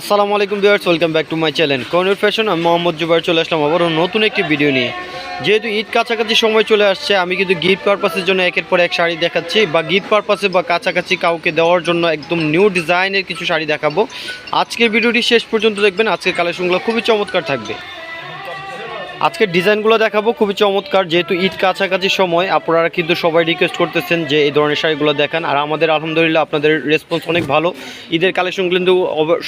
আসসালামু আলাইকুম viewers, welcome back to my channel Kohinoor fashion. আমি মোহাম্মদ জুবাইর চলে আসলাম আবারও নতুন একটি ভিডিও নিয়ে। যেহেতু ঈদ কাছাকাছি সময় চলে আসছে, আমি কিন্তু গিফট পারপাসের জন্য একের পর এক শাড়ি দেখাচ্ছি, বা গিফট পারপাসে বা কাছাকাছি কাউকে দেওয়ার জন্য একদম নিউ ডিজাইনের কিছু শাড়ি দেখাবো। আজকের ভিডিওটি শেষ পর্যন্ত দেখবেন। আজকের কালেকশনগুলো খুবই চমৎকার থাকবে। আজকের ডিজাইনগুলো দেখাবো খুবই চমৎকার। যেহেতু ঈদ কাছাকাছি সময়, আপনারা কিন্তু সবাই রিকোয়েস্ট করতেছেন যে এই ধরনের শাড়িগুলো দেখান, আর আমাদের আলহামদুলিল্লাহ আপনাদের রেসপন্স অনেক ভালো। ঈদের কালেকশন কিন্তু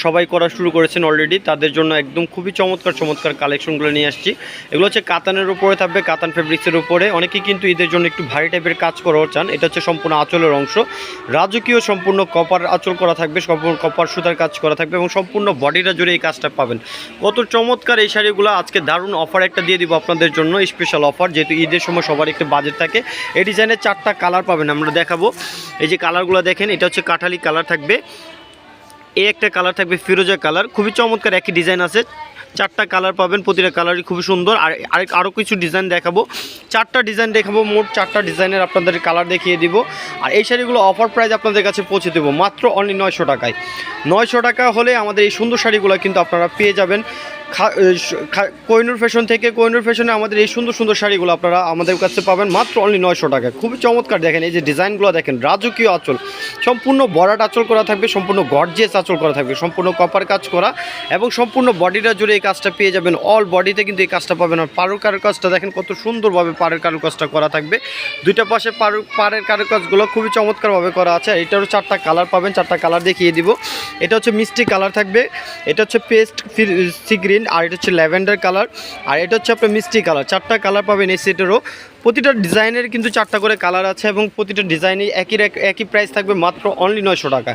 সবাই করা শুরু করেছেন অলরেডি, তাদের জন্য একদম খুবই চমৎকার চমৎকার কালেকশনগুলো নিয়ে আসছি। এগুলো হচ্ছে কাতানের উপরে থাকবে, কাতান ফেব্রিক্সের উপরে। অনেকেই কিন্তু ঈদের জন্য একটু ভারী টাইপের কাজ করাও চান। এটা হচ্ছে সম্পূর্ণ আঁচলের অংশ, রাজকীয় সম্পূর্ণ কপার আঁচল করা থাকবে, সম্পূর্ণ কপার সুতার কাজ করা থাকবে এবং সম্পূর্ণ বডিটা জুড়ে এই কাজটা পাবেন। কত চমৎকার এই শাড়িগুলো! আজকে দারুণ অফার একটা দিয়ে দিব আপনাদের জন্য, স্পেশাল অফার। যেহেতু ঈদের সময় সবার একটু বাজেট থাকে। এই ডিজাইনের 4টা কালার পাবেন, আমরা দেখাবো। এই যে কালারগুলো দেখেন, এটা হচ্ছে কাঠালি কালার থাকবে, এই একটা কালার থাকবে ফিরোজা কালার। খুবই চমৎকার একই ডিজাইন আছে, 4টা কালার পাবেন, প্রতিটা কালারই খুবই সুন্দর। আর আরও কিছু ডিজাইন দেখাবো, 4টা ডিজাইন দেখাবো, মোট 4টা ডিজাইনের আপনাদের কালার দেখিয়ে দিব। আর এই শাড়িগুলো অফার প্রাইস আপনাদের কাছে পৌঁছে দেবো মাত্র অনলি 900 টাকায়। 900 টাকা হলে আমাদের এই সুন্দর শাড়িগুলো কিন্তু আপনারা পেয়ে যাবেন কোহিনুর ফ্যাশন থেকে। কোহিনুর ফ্যাশনে আমাদের এই সুন্দর সুন্দর শাড়িগুলো আপনারা আমাদের কাছে পাবেন মাত্র অনলি 900 টাকায়। খুবই চমৎকার দেখেন, এই যে ডিজাইনগুলো দেখেন, রাজকীয় আঁচল, সম্পূর্ণ বড়াট আঁচল করা থাকবে, সম্পূর্ণ গর্জিয়াস আঁচল করা থাকবে, সম্পূর্ণ কপার কাজ করা এবং সম্পূর্ণ বডিটা জুড়ে এই কাজটা পেয়ে যাবেন। অল বডিতে কিন্তু এই কাজটা পাবেন। আর পাড়ের কারুকাজটা দেখেন কত সুন্দরভাবে পাড়ের কারুকাজটা করা থাকবে। দুইটা পাশে পাড়ের কারুকাজগুলো খুবই চমৎকারভাবে করা আছে। আর এটারও 4টা কালার পাবেন, 4টা কালার দেখিয়ে দিব। এটা হচ্ছে মিষ্টি কালার থাকবে, এটা হচ্ছে পেস্ট সি গ্রিন, আর এটা হচ্ছে ল্যাভেন্ডার কালার, আর এটা হচ্ছে আপনার মিষ্টি কালার। 4টা কালার পাবেন এই সেটেরও। প্রতিটা ডিজাইনের কিন্তু 4টা করে কালার আছে এবং প্রতিটা ডিজাইনই একই প্রাইস থাকবে মাত্র অনলি 900 টাকা।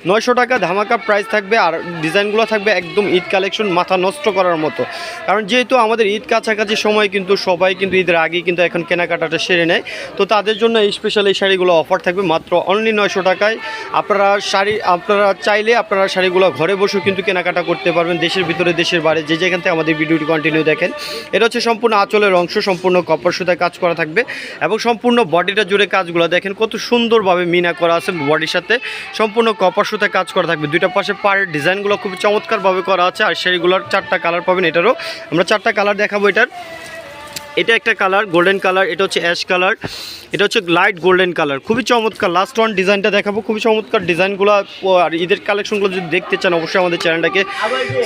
900 টাকা ধামাকা প্রাইস থাকবে। আর ডিজাইনগুলো থাকবে একদম ঈদ কালেকশন, মাথা নষ্ট করার মতো। কারণ যেহেতু আমাদের ঈদ কাছাকাছি সময় কিন্তু সবাই কিন্তু ঈদের আগেই কিন্তু এখন কেনাকাটাটা সেরে নেয়, তো তাদের জন্য এই স্পেশাল এই শাড়িগুলো অফার থাকবে মাত্র অনলি 900 টাকায়। আপনারা চাইলে আপনারা শাড়িগুলো ঘরে বসেও কিন্তু কেনাকাটা করতে পারবেন, দেশের ভিতরে দেশের বাইরে যে যেখান থেকে আমাদের ভিডিওটি কন্টিনিউ দেখেন। এটা হচ্ছে সম্পূর্ণ আঁচলের অংশ, সম্পূর্ণ কপার সুতায় কাজ করা থাকবে এবং সম্পূর্ণ বডিটা জুড়ে কাজগুলো দেখেন কত সুন্দরভাবে মিনা করা আছে। বডির সাথে সম্পূর্ণ কপার সুতায় কাজ করা থাকবে। দুইটা পাশে পাড়ের ডিজাইনগুলো খুব চমৎকারভাবে করা আছে। আর শাড়িগুলোর 4টা কালার পাবেন, এটারও আমরা 4টা কালার দেখাবো। এটা একটা কালার গোল্ডেন কালার, এটা হচ্ছে অ্যাশ কালার, এটা হচ্ছে লাইট গোল্ডেন কালার। খুবই চমৎকার। লাস্ট ওয়ান ডিজাইনটা দেখাবো, খুবই চমৎকার ডিজাইনগুলো। আর ঈদের কালেকশনগুলো যদি দেখতে চান অবশ্যই আমাদের চ্যানেলটাকে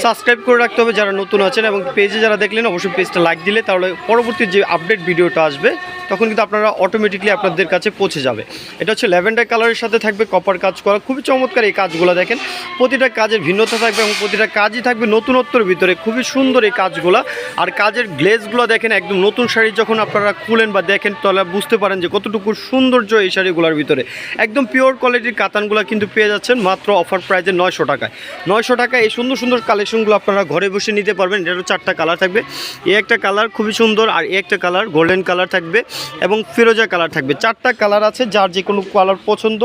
সাবস্ক্রাইব করে রাখতে হবে যারা নতুন আছেন, এবং পেজে যারা দেখলেন অবশ্যই পেজটা লাইক দিলে তাহলে পরবর্তী যে আপডেট ভিডিওটা আসবে তখন কিন্তু আপনারা অটোমেটিকলি আপনাদের কাছে পৌঁছে যাবে। এটা হচ্ছে ল্যাভেন্ডার কালারের সাথে থাকবে কপার কাজ করা। খুবই চমৎকার এই কাজগুলো দেখেন, প্রতিটা কাজের ভিন্নতা থাকবে এবং প্রতিটা কাজই থাকবে নতুনত্বর ভিতরে। খুবই সুন্দর এই কাজগুলো। আর কাজের গ্লেজগুলো দেখেন, একদম নতুন শাড়ি যখন আপনারা খুলেন বা দেখেন তাহলে বুঝতে পারেন যে কতটুকু সৌন্দর্য এই শাড়িগুলোর ভিতরে। একদম পিওর কোয়ালিটির কাতানগুলো কিন্তু পেয়ে যাচ্ছেন মাত্র অফার প্রাইজে 900 টাকায়। 900 টাকায় এই সুন্দর সুন্দর কালেকশনগুলো আপনারা ঘরে বসে নিতে পারবেন। এটারও 4টা কালার থাকবে, এই একটা কালার খুবই সুন্দর, আর এই একটা কালার গোল্ডেন কালার থাকবে এবং ফিরোজা কালার থাকবে। 4টা কালার আছে, যার যে কোনো কালার পছন্দ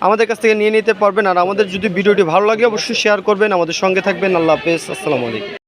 আমাদের কাছ থেকে নিয়ে নিতে পারবেন। আর আমাদের যদি ভিডিওটি ভালো লাগে অবশ্যই শেয়ার করবেন, আমাদের সঙ্গে থাকবেন। আল্লাহ হাফেজ, আসসালামু আলাইকুম।